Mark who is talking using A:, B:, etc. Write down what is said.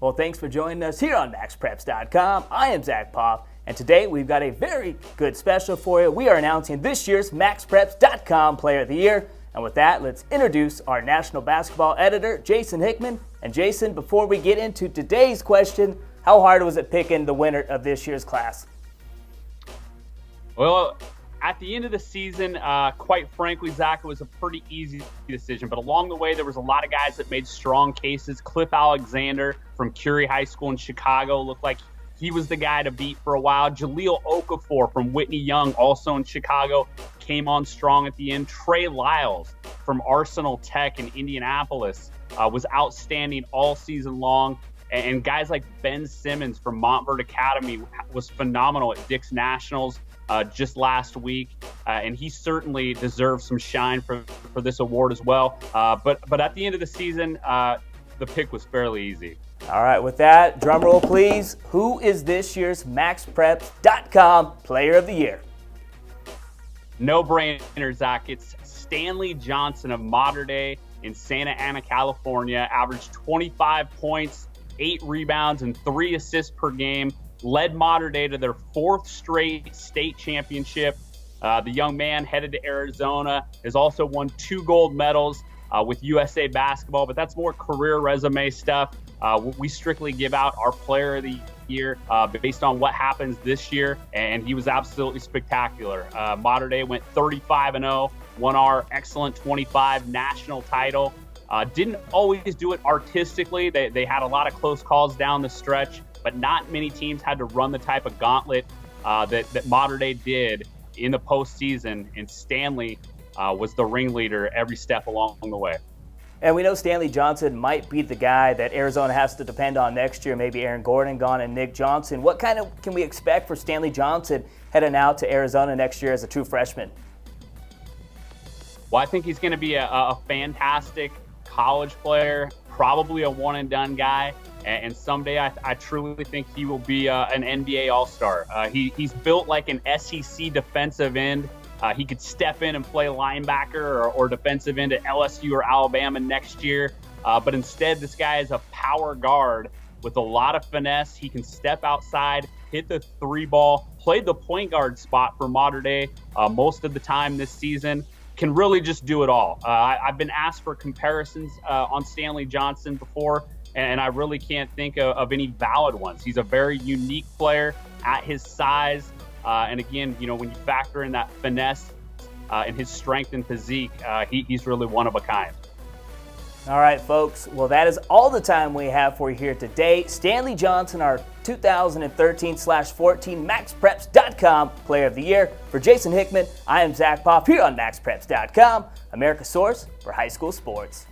A: Well, thanks for joining us here on MaxPreps.com. I am Zach Poff, and today we've got a very good special for you. We are announcing this year's MaxPreps.com Player of the Year. And with that, let's introduce our national basketball editor, Jason Hickman. And Jason, before we get into today's question, how hard was it picking the winner of this year's class?
B: Well, at the end of the season, quite frankly, Zach, it was a pretty easy decision. But along the way, there was a lot of guys that made strong cases. Cliff Alexander from Curie High School in Chicago looked like he was the guy to beat for a while. Jaleel Okafor from Whitney Young, also in Chicago, came on strong at the end. Trey Lyles from Arsenal Tech in Indianapolis was outstanding all season long. And guys like Ben Simmons from Montverde Academy was phenomenal at Dick's Nationals just last week. And he certainly deserves some shine for this award as well. But at the end of the season, the pick was fairly easy.
A: All right, with that, drum roll please. Who is this year's MaxPreps.com Player of the Year?
B: No brainer, Zach. It's Stanley Johnson of Mater Dei in Santa Ana, California. Averaged 25 points, 8 rebounds, and 3 assists per game. Led Mater Dei to their 4th straight state championship. The young man headed to Arizona, has also won 2 gold medals with USA Basketball, but that's more career resume stuff. We strictly give out our Player of the Year based on what happens this year, and he was absolutely spectacular. Mater Dei went 35-0, won our excellent 25 national title. Didn't always do it artistically. They had a lot of close calls down the stretch, but not many teams had to run the type of gauntlet that Mater Dei did in the postseason, and Stanley was the ringleader every step along the way.
A: And we know Stanley Johnson might be the guy that Arizona has to depend on next year. Maybe Aaron Gordon gone and Nick Johnson. What kind of can we expect for Stanley Johnson heading out to Arizona next year as a true freshman?
B: Well, I think he's going to be a fantastic college player, probably a one-and-done guy. And someday I truly think he will be an NBA All-Star. He's built like an SEC defensive end. He could step in and play linebacker or defensive end at LSU or Alabama next year. But instead, this guy is a power guard with a lot of finesse. He can step outside, hit the 3 ball, played the point guard spot for Mater Dei most of the time this season. Can really just do it all. I've been asked for comparisons on Stanley Johnson before, and I really can't think of any valid ones. He's a very unique player at his size. And again, when you factor in that finesse and his strength and physique, he's really one of a kind.
A: All right, folks. Well, that is all the time we have for you here today. Stanley Johnson, our 2013/14 MaxPreps.com Player of the Year. For Jason Hickman, I am Zach Poff here on MaxPreps.com, America's source for high school sports.